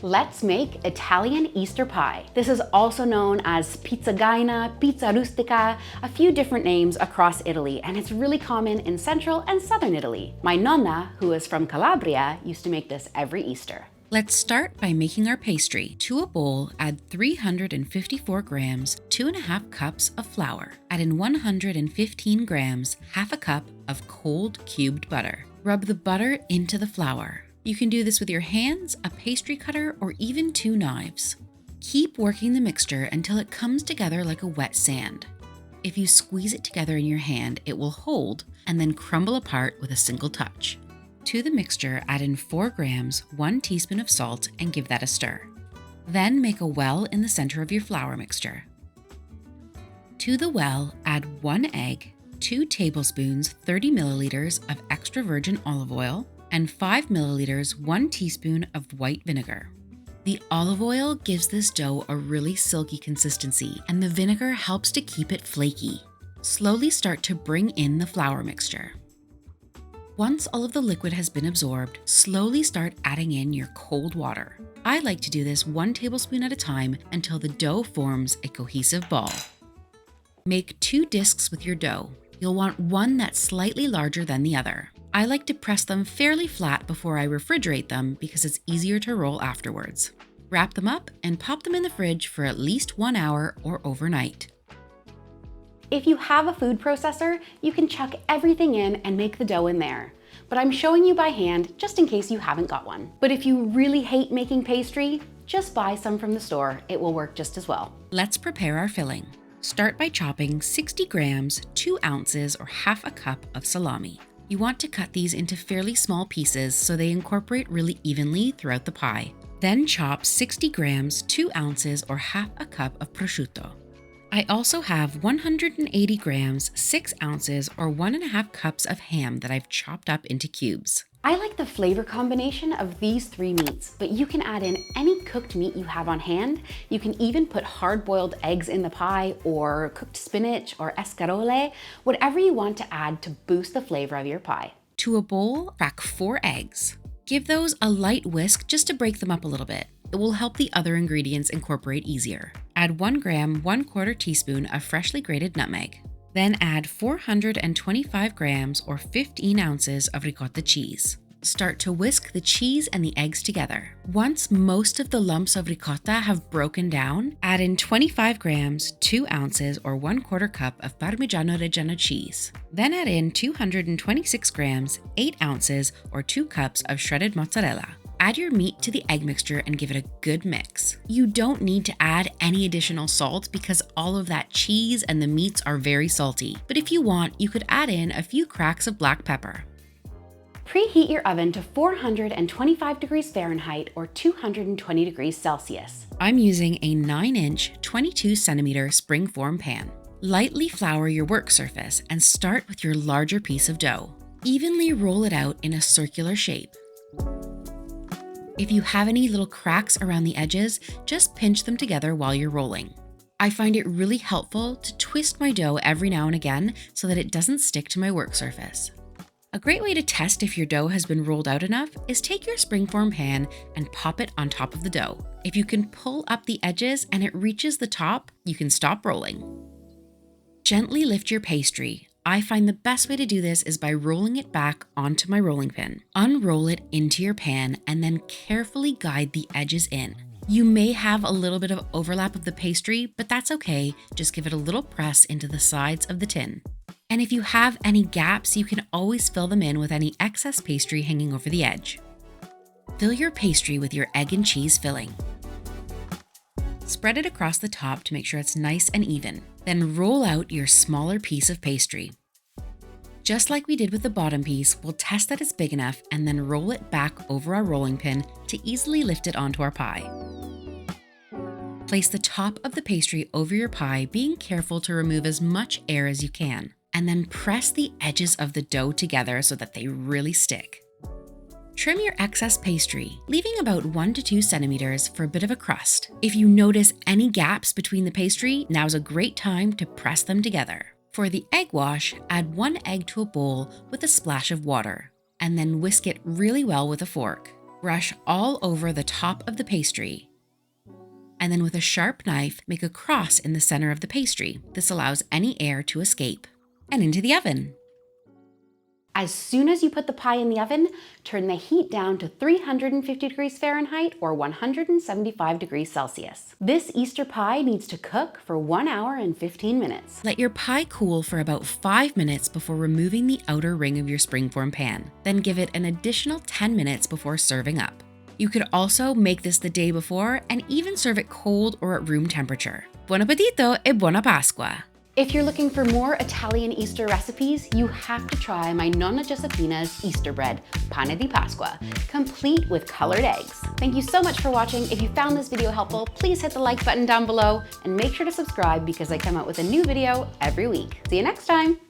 Let's make Italian Easter pie. This is also known as Pizzagaina, Pizza Rustica, a few different names across Italy, and it's really common in central and southern Italy. My nonna, who is from Calabria, used to make this every Easter. Let's start by making our pastry. To a bowl, add 354 grams, 2.5 cups of flour. Add in 115 grams, half a cup of cold cubed butter. Rub the butter into the flour. You can do this with your hands, a pastry cutter, or even 2 knives. Keep working the mixture until it comes together like a wet sand. If you squeeze it together in your hand, it will hold and then crumble apart with a single touch. To the mixture, add in 4 grams, 1 teaspoon of salt, and give that a stir. Then make a well in the center of your flour mixture. To the well, add 1 egg, 2 tablespoons, 30 milliliters of extra virgin olive oil, and 5 milliliters, 1 teaspoon of white vinegar. The olive oil gives this dough a really silky consistency, and the vinegar helps to keep it flaky. Slowly start to bring in the flour mixture. Once all of the liquid has been absorbed, slowly start adding in your cold water. I like to do this 1 tablespoon at a time until the dough forms a cohesive ball. Make 2 discs with your dough. You'll want one that's slightly larger than the other. I like to press them fairly flat before I refrigerate them because it's easier to roll afterwards. Wrap them up and pop them in the fridge for at least 1 hour or overnight. If you have a food processor, you can chuck everything in and make the dough in there. But I'm showing you by hand just in case you haven't got one. But if you really hate making pastry, just buy some from the store. It will work just as well. Let's prepare our filling. Start by chopping 60 grams, 2 ounces, or half a cup of salami. You want to cut these into fairly small pieces so they incorporate really evenly throughout the pie. Then chop 60 grams, 2 ounces, or half a cup of prosciutto. I also have 180 grams, 6 ounces, or 1.5 cups of ham that I've chopped up into cubes. I like the flavor combination of these 3 meats, but you can add in any cooked meat you have on hand. You can even put hard-boiled eggs in the pie or cooked spinach or escarole, whatever you want to add to boost the flavor of your pie. To a bowl, crack 4 eggs. Give those a light whisk just to break them up a little bit. It will help the other ingredients incorporate easier. Add 1 gram, 1/4 teaspoon of freshly grated nutmeg. Then add 425 grams or 15 ounces of ricotta cheese. Start to whisk the cheese and the eggs together. Once most of the lumps of ricotta have broken down, add in 25 grams, 2 ounces, or 1/4 cup of Parmigiano Reggiano cheese. Then add in 226 grams, 8 ounces, or 2 cups of shredded mozzarella. Add your meat to the egg mixture and give it a good mix. You don't need to add any additional salt because all of that cheese and the meats are very salty. But if you want, you could add in a few cracks of black pepper. Preheat your oven to 425 degrees Fahrenheit or 220 degrees Celsius. I'm using a 9-inch, 22 centimeter springform pan. Lightly flour your work surface and start with your larger piece of dough. Evenly roll it out in a circular shape. If you have any little cracks around the edges, just pinch them together while you're rolling. I find it really helpful to twist my dough every now and again so that it doesn't stick to my work surface. A great way to test if your dough has been rolled out enough is take your springform pan and pop it on top of the dough. If you can pull up the edges and it reaches the top, you can stop rolling. Gently lift your pastry. I find the best way to do this is by rolling it back onto my rolling pin. Unroll it into your pan and then carefully guide the edges in. You may have a little bit of overlap of the pastry, but that's okay. Just give it a little press into the sides of the tin. And if you have any gaps, you can always fill them in with any excess pastry hanging over the edge. Fill your pastry with your egg and cheese filling. Spread it across the top to make sure it's nice and even. Then roll out your smaller piece of pastry. Just like we did with the bottom piece, we'll test that it's big enough and then roll it back over our rolling pin to easily lift it onto our pie. Place the top of the pastry over your pie, being careful to remove as much air as you can, and then press the edges of the dough together so that they really stick. Trim your excess pastry, leaving about 1 to 2 centimeters for a bit of a crust. If you notice any gaps between the pastry, now's a great time to press them together. For the egg wash, add 1 egg to a bowl with a splash of water, and then whisk it really well with a fork. Brush all over the top of the pastry. And then with a sharp knife, make a cross in the center of the pastry. This allows any air to escape. And into the oven. As soon as you put the pie in the oven, turn the heat down to 350 degrees Fahrenheit or 175 degrees Celsius. This Easter pie needs to cook for 1 hour and 15 minutes. Let your pie cool for about 5 minutes before removing the outer ring of your springform pan. Then give it an additional 10 minutes before serving up. You could also make this the day before and even serve it cold or at room temperature. Buon appetito e buona Pasqua! If you're looking for more Italian Easter recipes, you have to try my Nonna Giuseppina's Easter bread, pane di Pasqua, complete with colored eggs. Thank you so much for watching. If you found this video helpful, please hit the like button down below and make sure to subscribe because I come out with a new video every week. See you next time.